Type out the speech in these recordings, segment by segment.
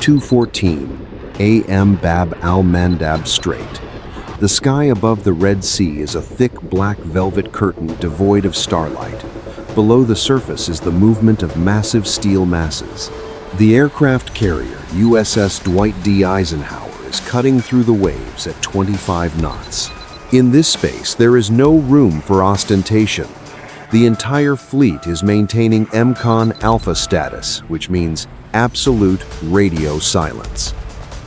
2:14 a.m. Bab al Mandab Strait. The sky above the Red Sea is a thick black velvet curtain devoid of starlight. Below the surface is the movement of massive steel masses. The aircraft carrier USS Dwight D. Eisenhower is cutting through the waves at 25 knots. In this space, there is no room for ostentation. The entire fleet is maintaining MCON Alpha status, which means absolute radio silence.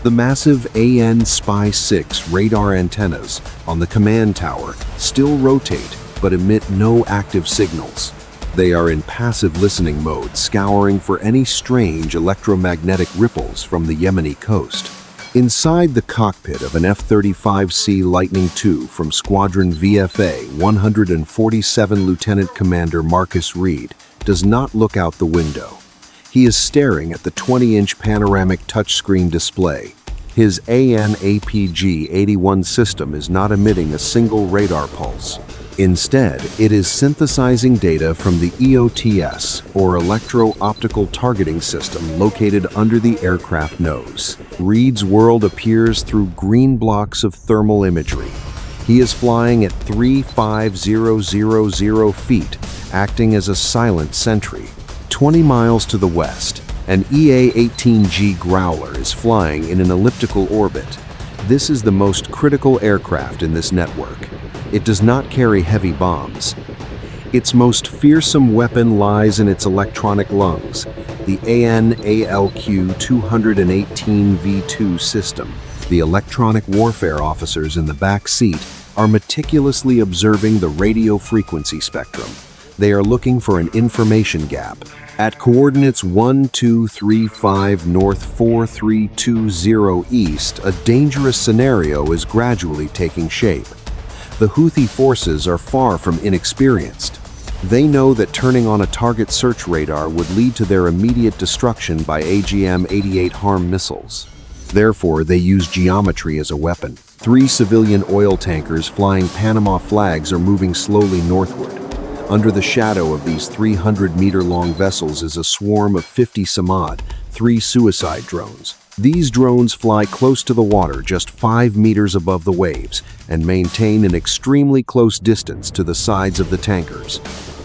The massive AN Spy-6 radar antennas on the command tower still rotate but emit no active signals. They are in passive listening mode, scouring for any strange electromagnetic ripples from the Yemeni coast. Inside the cockpit of an F-35C Lightning II from Squadron VFA 147 Lieutenant Commander Marcus Reed does not look out the window. He is staring at the 20-inch panoramic touchscreen display. His AN/APG 81 system is not emitting a single radar pulse. Instead, it is synthesizing data from the EOTS, or Electro-Optical Targeting System, located under the aircraft nose. Reed's world appears through green blocks of thermal imagery. He is flying at 35000 feet, acting as a silent sentry. 20 miles to the west, an EA-18G Growler is flying in an elliptical orbit. This is the most critical aircraft in this network. It does not carry heavy bombs. Its most fearsome weapon lies in its electronic lungs, the AN/ALQ-218V2 system. The electronic warfare officers in the back seat are meticulously observing the radio frequency spectrum. They are looking for an information gap. At coordinates 1235 north 4320 east, a dangerous scenario is gradually taking shape. The Houthi forces are far from inexperienced. They know that turning on a target search radar would lead to their immediate destruction by AGM-88 HARM missiles. Therefore, they use geometry as a weapon. 3 civilian oil tankers flying Panama flags are moving slowly northward. Under the shadow of these 300-meter-long vessels is a swarm of 50 Samad, 3 suicide drones. These drones fly close to the water, just 5 meters above the waves, and maintain an extremely close distance to the sides of the tankers.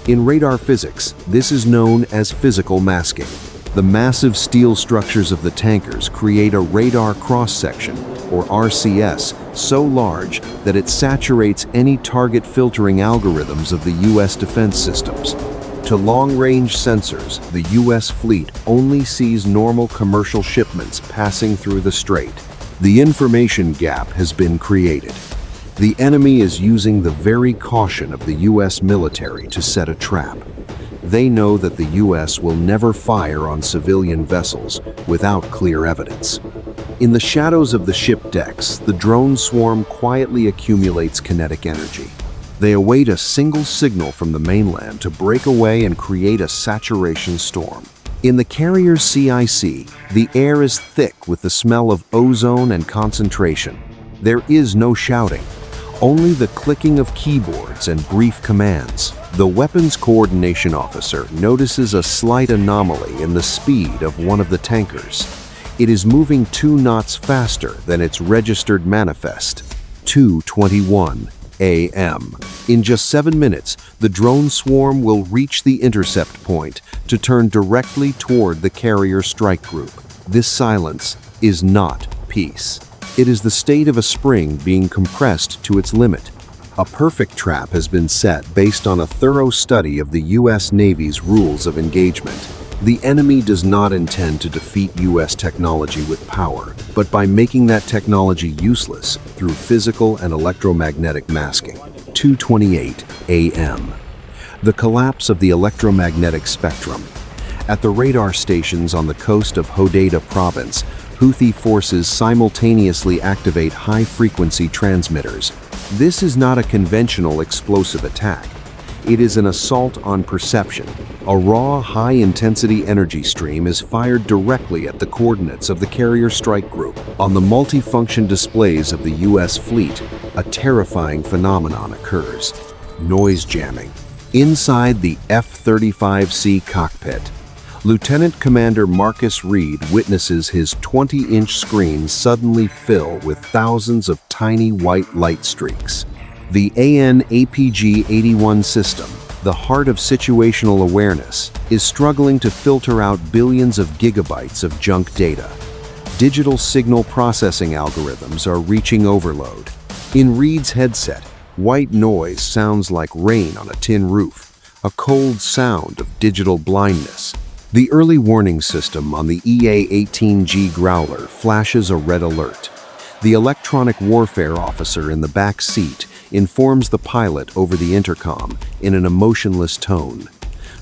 In radar physics, this is known as physical masking. The massive steel structures of the tankers create a radar cross-section, or RCS, so large that it saturates any target filtering algorithms of the U.S. defense systems. To long-range sensors, the U.S. fleet only sees normal commercial shipments passing through the strait. The information gap has been created. The enemy is using the very caution of the U.S. military to set a trap. They know that the U.S. will never fire on civilian vessels without clear evidence. In the shadows of the ship decks, the drone swarm quietly accumulates kinetic energy. They await a single signal from the mainland to break away and create a saturation storm. In the carrier's CIC, the air is thick with the smell of ozone and concentration. There is no shouting, only the clicking of keyboards and brief commands. The weapons coordination officer notices a slight anomaly in the speed of one of the tankers. It is moving 2 knots faster than its registered manifest. 2:21 a.m. In just 7 minutes, the drone swarm will reach the intercept point to turn directly toward the carrier strike group. This silence is not peace. It is the state of a spring being compressed to its limit. A perfect trap has been set based on a thorough study of the U.S. Navy's rules of engagement. The enemy does not intend to defeat U.S. technology with power, but by making that technology useless through physical and electromagnetic masking. 2:28 a.m. The collapse of the electromagnetic spectrum. At the radar stations on the coast of Hodeidah province, Houthi forces simultaneously activate high-frequency transmitters. This is not a conventional explosive attack. It is an assault on perception. A raw, high-intensity energy stream is fired directly at the coordinates of the carrier strike group. On the multifunction displays of the U.S. fleet, a terrifying phenomenon occurs: noise jamming. Inside the F-35C cockpit, Lieutenant Commander Marcus Reed witnesses his 20-inch screen suddenly fill with thousands of tiny white light streaks. The EA-18G system, the heart of situational awareness, is struggling to filter out billions of gigabytes of junk data. Digital signal processing algorithms are reaching overload. In Reed's headset, white noise sounds like rain on a tin roof, a cold sound of digital blindness. The early warning system on the EA-18G Growler flashes a red alert. The electronic warfare officer in the back seat informs the pilot over the intercom in an emotionless tone.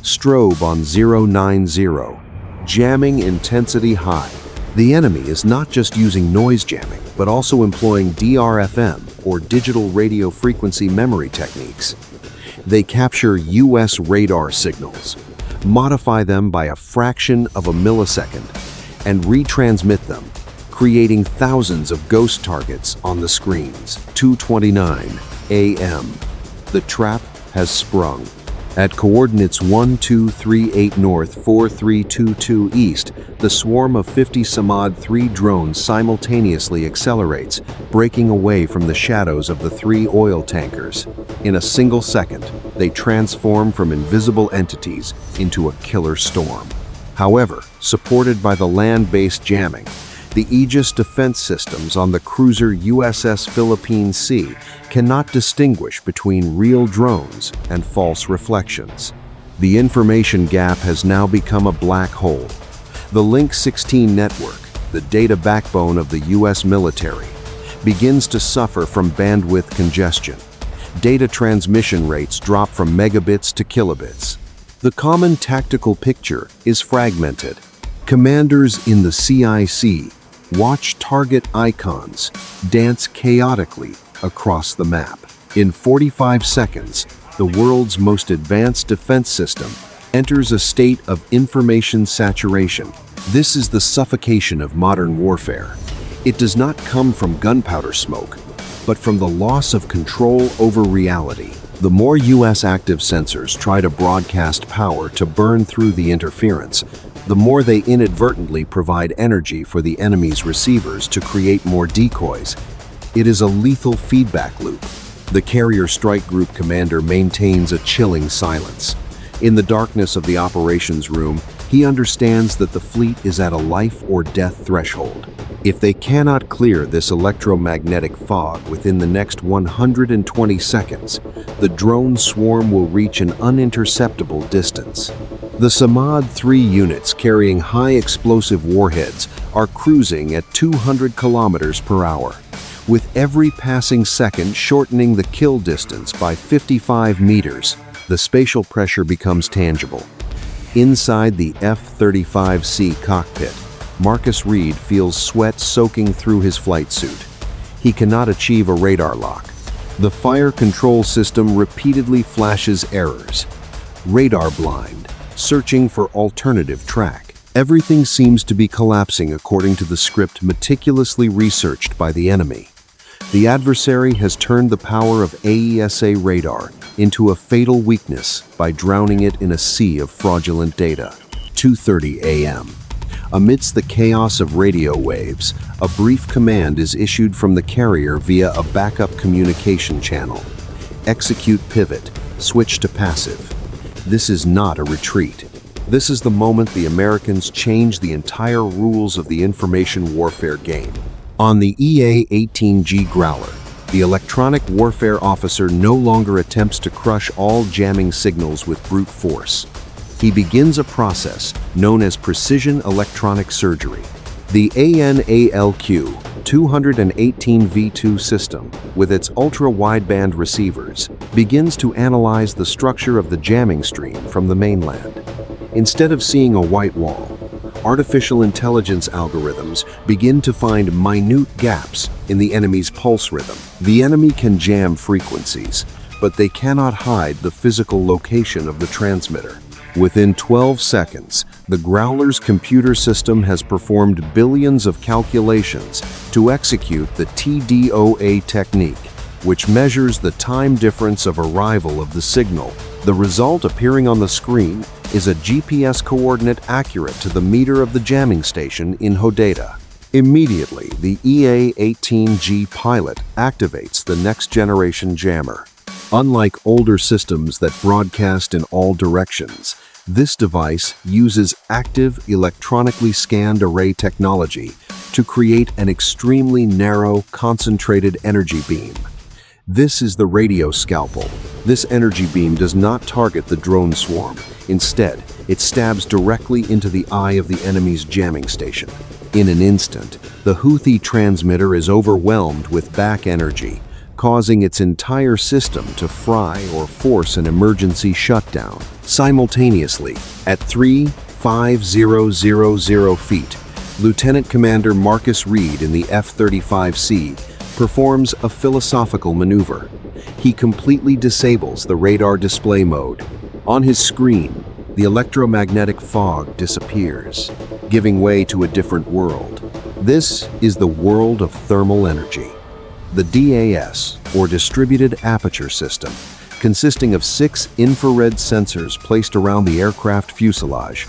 Strobe on 090. Jamming intensity high. The enemy is not just using noise jamming, but also employing DRFM, or digital radio frequency memory techniques. They capture US radar signals, modify them by a fraction of a millisecond, and retransmit them, creating thousands of ghost targets on the screens. 2:29 a.m. The trap has sprung. At coordinates 1238 north, 4322 east, the swarm of 50 Samad-3 drones simultaneously accelerates, breaking away from the shadows of the 3 oil tankers. In a single second, they transform from invisible entities into a killer storm. However, supported by the land-based jamming, the Aegis defense systems on the cruiser USS Philippine Sea cannot distinguish between real drones and false reflections. The information gap has now become a black hole. The Link 16 network, the data backbone of the US military, begins to suffer from bandwidth congestion. Data transmission rates drop from megabits to kilobits. The common tactical picture is fragmented. Commanders in the CIC watch target icons dance chaotically across the map. In 45 seconds, the world's most advanced defense system enters a state of information saturation. This is the suffocation of modern warfare. It does not come from gunpowder smoke, but from the loss of control over reality. The more US active sensors try to broadcast power to burn through the interference, the more they inadvertently provide energy for the enemy's receivers to create more decoys. It is a lethal feedback loop. The carrier strike group commander maintains a chilling silence. In the darkness of the operations room, he understands that the fleet is at a life or death threshold. If they cannot clear this electromagnetic fog within the next 120 seconds, the drone swarm will reach an uninterceptable distance. The Samad-3 units carrying high explosive warheads are cruising at 200 kilometers per hour, with every passing second shortening the kill distance by 55 meters. The spatial pressure becomes tangible. Inside the F-35C cockpit, Marcus Reed feels sweat soaking through his flight suit. He cannot achieve a radar lock. The fire control system repeatedly flashes errors. Radar blind, searching for alternative track. Everything seems to be collapsing according to the script meticulously researched by the enemy. The adversary has turned the power of AESA radar into a fatal weakness by drowning it in a sea of fraudulent data. 2:30 a.m. Amidst the chaos of radio waves, a brief command is issued from the carrier via a backup communication channel. Execute pivot, switch to passive. This is not a retreat. This is the moment the Americans change the entire rules of the information warfare game. On the EA-18G Growler, the electronic warfare officer no longer attempts to crush all jamming signals with brute force. He begins a process known as precision electronic surgery. The ANALQ 218V2 system, with its ultra-wideband receivers, begins to analyze the structure of the jamming stream from the mainland. Instead of seeing a white wall, artificial intelligence algorithms begin to find minute gaps in the enemy's pulse rhythm. The enemy can jam frequencies, but they cannot hide the physical location of the transmitter. Within 12 seconds, the Growler's computer system has performed billions of calculations to execute the TDOA technique, which measures the time difference of arrival of the signal The result appearing on the screen is a GPS coordinate accurate to the meter of the jamming station in Hodeidah. Immediately, the EA-18G pilot activates the next-generation jammer. Unlike older systems that broadcast in all directions, this device uses active electronically scanned array technology to create an extremely narrow, concentrated energy beam. This is the radio scalpel. This energy beam does not target the drone swarm. Instead, it stabs directly into the eye of the enemy's jamming station. In an instant, the Houthi transmitter is overwhelmed with back energy, causing its entire system to fry or force an emergency shutdown. Simultaneously, at 3,500 feet, Lieutenant Commander Marcus Reed in the F-35C performs a philosophical maneuver. He completely disables the radar display mode. On his screen, the electromagnetic fog disappears, giving way to a different world. This is the world of thermal energy. The DAS, or Distributed Aperture System, consisting of 6 infrared sensors placed around the aircraft fuselage,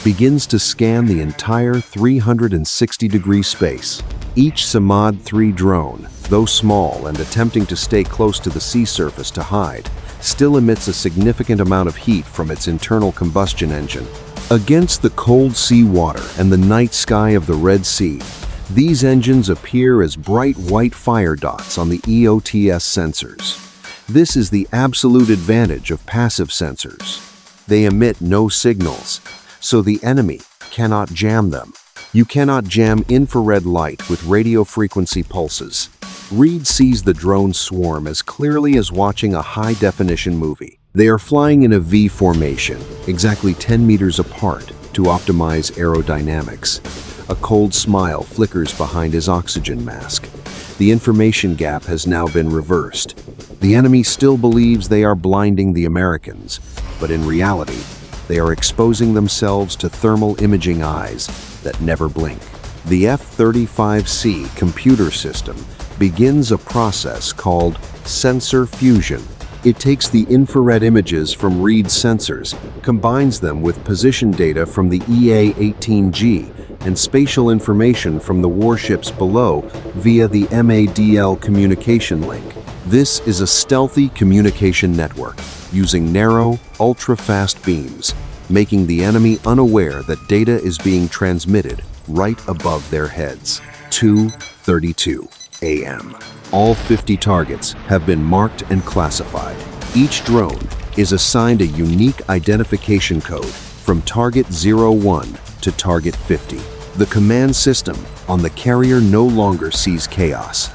begins to scan the entire 360-degree space. Each Samad-3 drone, though small and attempting to stay close to the sea surface to hide, still emits a significant amount of heat from its internal combustion engine. Against the cold sea water and the night sky of the Red Sea, these engines appear as bright white fire dots on the EOTS sensors. This is the absolute advantage of passive sensors. They emit no signals, so the enemy cannot jam them. You cannot jam infrared light with radio frequency pulses. Reed sees the drone swarm as clearly as watching a high-definition movie. They are flying in a V formation, exactly 10 meters apart, to optimize aerodynamics. A cold smile flickers behind his oxygen mask. The information gap has now been reversed. The enemy still believes they are blinding the Americans, but in reality, they are exposing themselves to thermal imaging eyes that never blink. The F-35C computer system begins a process called sensor fusion. It takes the infrared images from Reed's sensors, combines them with position data from the EA-18G and spatial information from the warships below via the MADL communication link. This is a stealthy communication network using narrow, ultra-fast beams, making the enemy unaware that data is being transmitted right above their heads. 2:32 a.m. All 50 targets have been marked and classified. Each drone is assigned a unique identification code from target 01 to target 50. The command system on the carrier no longer sees chaos.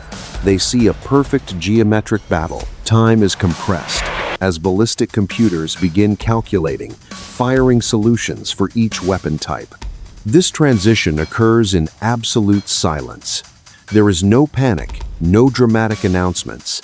They see a perfect geometric battle. Time is compressed as ballistic computers begin calculating, firing solutions for each weapon type. This transition occurs in absolute silence. There is no panic, no dramatic announcements,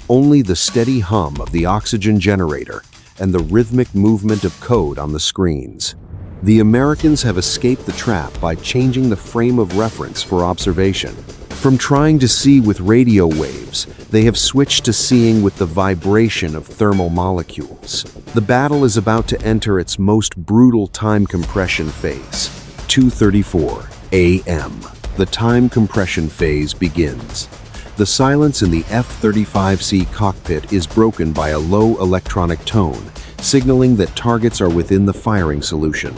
only the steady hum of the oxygen generator and the rhythmic movement of code on the screens. The Americans have escaped the trap by changing the frame of reference for observation. From trying to see with radio waves, they have switched to seeing with the vibration of thermal molecules. The battle is about to enter its most brutal time compression phase. 2:34 a.m. The time compression phase begins. The silence in the F-35C cockpit is broken by a low electronic tone, signaling that targets are within the firing solution.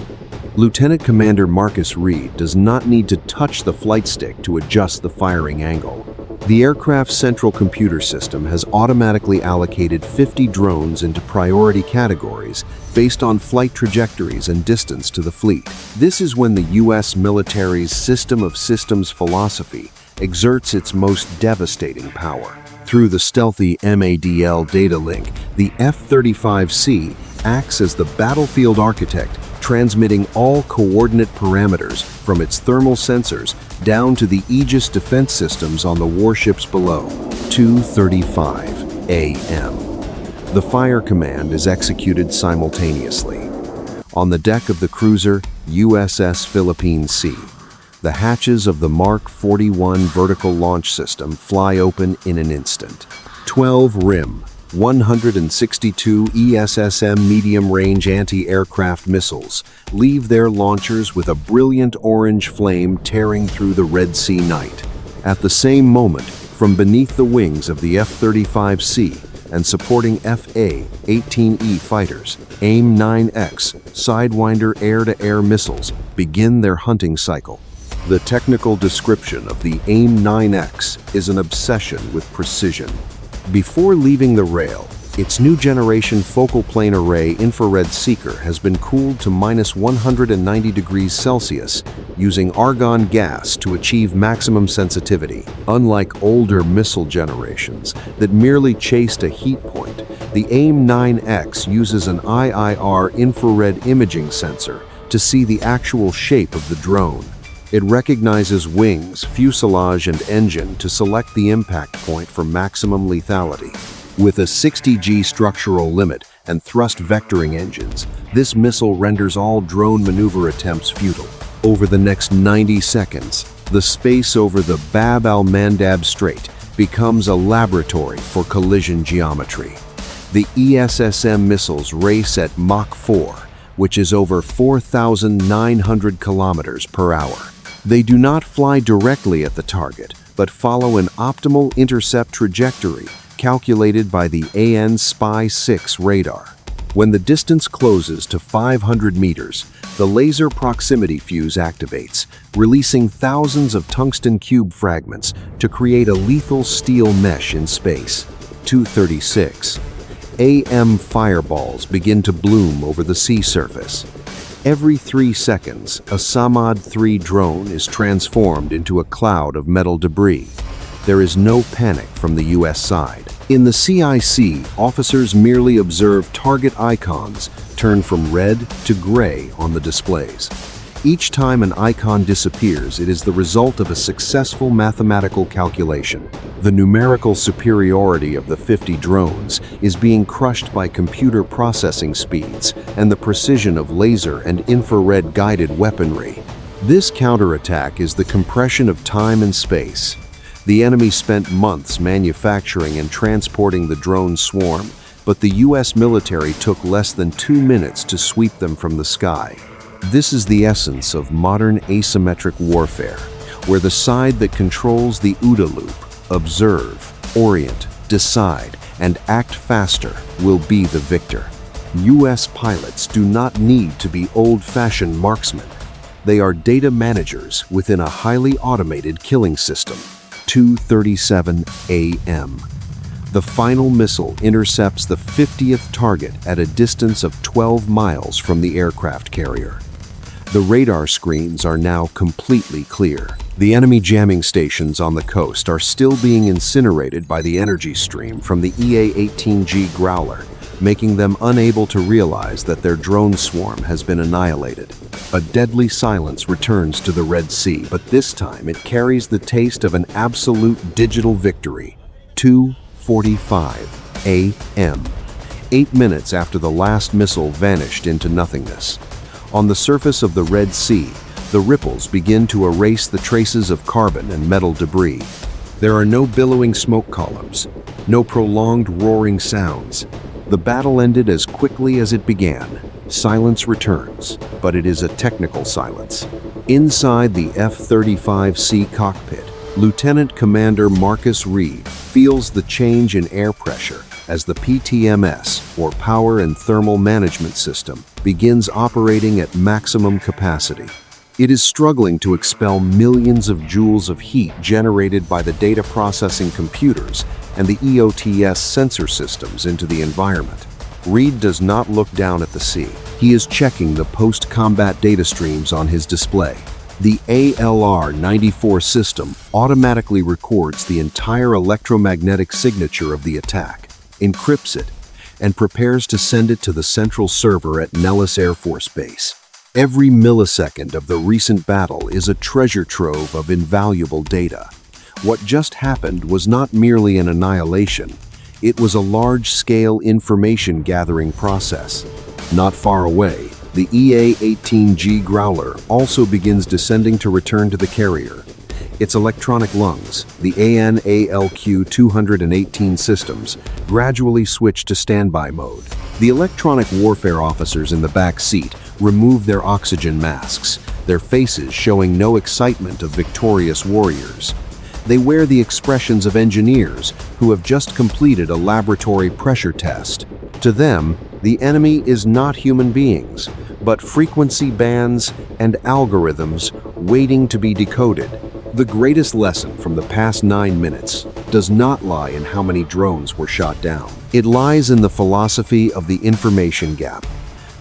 Lieutenant Commander Marcus Reed does not need to touch the flight stick to adjust the firing angle. The aircraft's central computer system has automatically allocated 50 drones into priority categories based on flight trajectories and distance to the fleet. This is when the U.S. military's system of systems philosophy exerts its most devastating power. Through the stealthy MADL data link, the F-35C acts as the battlefield architect, transmitting all coordinate parameters from its thermal sensors down to the Aegis defense systems on the warships below. 2:35 a.m. The fire command is executed simultaneously. On the deck of the cruiser USS Philippine Sea, the hatches of the Mark 41 vertical launch system fly open in an instant. 12 RIM, 162 ESSM medium-range anti-aircraft missiles leave their launchers with a brilliant orange flame tearing through the Red Sea night. At the same moment, from beneath the wings of the F-35C and supporting FA-18E fighters, AIM-9X Sidewinder air-to-air missiles begin their hunting cycle. The technical description of the AIM-9X is an obsession with precision. Before leaving the rail, its new generation focal plane array infrared seeker has been cooled to -190 degrees Celsius using argon gas to achieve maximum sensitivity. Unlike older missile generations that merely chased a heat point, the AIM-9X uses an IIR infrared imaging sensor to see the actual shape of the drone. It recognizes wings, fuselage, and engine to select the impact point for maximum lethality. With a 60G structural limit and thrust vectoring engines, this missile renders all drone maneuver attempts futile. Over the next 90 seconds, the space over the Bab al Mandab Strait becomes a laboratory for collision geometry. The ESSM missiles race at Mach 4, which is over 4,900 kilometers per hour. They do not fly directly at the target, but follow an optimal intercept trajectory calculated by the AN-SPY-6 radar. When the distance closes to 500 meters, the laser proximity fuse activates, releasing thousands of tungsten cube fragments to create a lethal steel mesh in space. 236. AM fireballs begin to bloom over the sea surface. Every 3 seconds, a Samad-3 drone is transformed into a cloud of metal debris. There is no panic from the US side. In the CIC, officers merely observe target icons turn from red to gray on the displays. Each time an icon disappears, it is the result of a successful mathematical calculation. The numerical superiority of the 50 drones is being crushed by computer processing speeds and the precision of laser and infrared guided weaponry. This counterattack is the compression of time and space. The enemy spent months manufacturing and transporting the drone swarm, but the US military took less than 2 minutes to sweep them from the sky. This is the essence of modern asymmetric warfare, where the side that controls the OODA loop, observe, orient, decide, and act faster, will be the victor. US pilots do not need to be old-fashioned marksmen. They are data managers within a highly automated killing system. 2:37 a.m. The final missile intercepts the 50th target at a distance of 12 miles from the aircraft carrier. The radar screens are now completely clear. The enemy jamming stations on the coast are still being incinerated by the energy stream from the EA-18G Growler, making them unable to realize that their drone swarm has been annihilated. A deadly silence returns to the Red Sea, but this time it carries the taste of an absolute digital victory. 2:45 a.m. 8 minutes after the last missile vanished into nothingness. On the surface of the Red Sea, the ripples begin to erase the traces of carbon and metal debris. There are no billowing smoke columns, no prolonged roaring sounds. The battle ended as quickly as it began. Silence returns, but it is a technical silence. Inside the F-35C cockpit, Lieutenant Commander Marcus Reed feels the change in air pressure as the PTMS, or Power and Thermal Management System, begins operating at maximum capacity. It is struggling to expel millions of joules of heat generated by the data processing computers and the EOTS sensor systems into the environment. Reed does not look down at the sea. He is checking the post-combat data streams on his display. The ALR-94 system automatically records the entire electromagnetic signature of the attack, encrypts it, and prepares to send it to the central server at Nellis Air Force Base. Every millisecond of the recent battle is a treasure trove of invaluable data. What just happened was not merely an annihilation. It was a large-scale information-gathering process. Not far away, the EA-18G Growler also begins descending to return to the carrier. Its electronic lungs, the ANALQ-218 systems, gradually switched to standby mode. The electronic warfare officers in the back seat remove their oxygen masks, their faces showing no excitement of victorious warriors. They wear the expressions of engineers who have just completed a laboratory pressure test. To them, the enemy is not human beings, but frequency bands and algorithms waiting to be decoded. The greatest lesson from the past 9 minutes does not lie in how many drones were shot down. It lies in the philosophy of the information gap.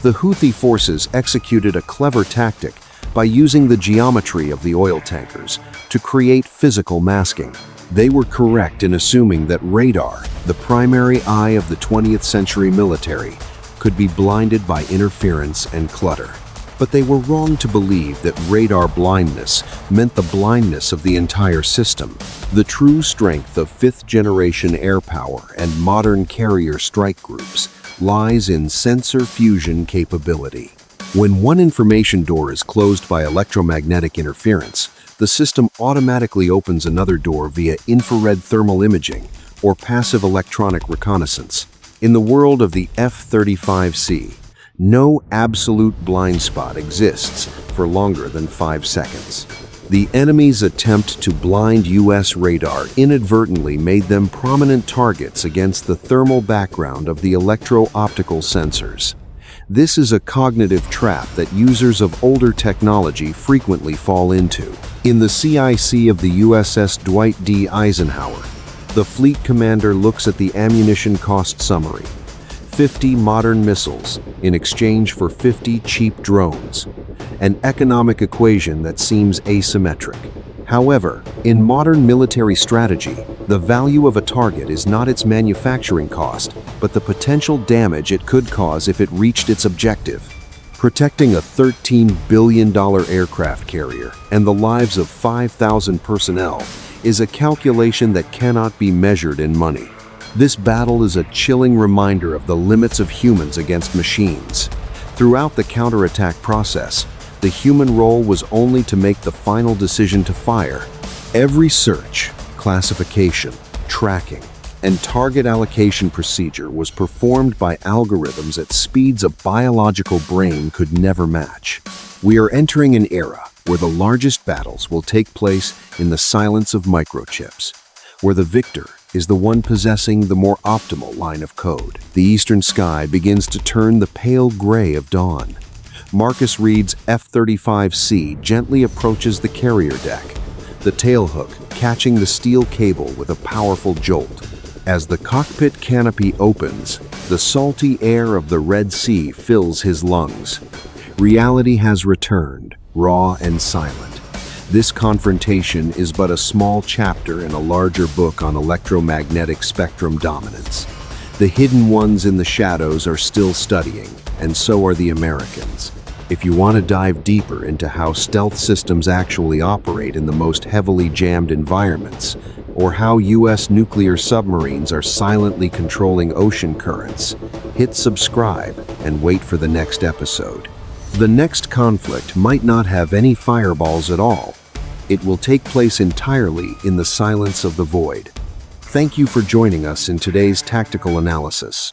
The Houthi forces executed a clever tactic by using the geometry of the oil tankers to create physical masking. They were correct in assuming that radar, the primary eye of the 20th century military, could be blinded by interference and clutter. But they were wrong to believe that radar blindness meant the blindness of the entire system. The true strength of fifth-generation air power and modern carrier strike groups lies in sensor fusion capability. When one information door is closed by electromagnetic interference, the system automatically opens another door via infrared thermal imaging or passive electronic reconnaissance. In the world of the F-35C, no absolute blind spot exists for longer than 5 seconds. The enemy's attempt to blind U.S. radar inadvertently made them prominent targets against the thermal background of the electro-optical sensors. This is a cognitive trap that users of older technology frequently fall into. In the CIC of the USS Dwight D. Eisenhower, the fleet commander looks at the ammunition cost summary. 50 modern missiles in exchange for 50 cheap drones. An economic equation that seems asymmetric. However, in modern military strategy, the value of a target is not its manufacturing cost, but the potential damage it could cause if it reached its objective. Protecting a $13 billion aircraft carrier and the lives of 5,000 personnel is a calculation that cannot be measured in money. This battle is a chilling reminder of the limits of humans against machines. Throughout the counterattack process, the human role was only to make the final decision to fire. Every search, classification, tracking, and target allocation procedure was performed by algorithms at speeds a biological brain could never match. We are entering an era where the largest battles will take place in the silence of microchips, where the victor is the one possessing the more optimal line of code. The eastern sky begins to turn the pale gray of dawn. Marcus Reed's F-35C gently approaches the carrier deck, the tailhook catching the steel cable with a powerful jolt. As the cockpit canopy opens, the salty air of the Red Sea fills his lungs. Reality has returned, raw and silent. This confrontation is but a small chapter in a larger book on electromagnetic spectrum dominance. The hidden ones in the shadows are still studying, and so are the Americans. If you want to dive deeper into how stealth systems actually operate in the most heavily jammed environments, or how U.S. nuclear submarines are silently controlling ocean currents, hit subscribe and wait for the next episode. The next conflict might not have any fireballs at all. It will take place entirely in the silence of the void. Thank you for joining us in today's tactical analysis.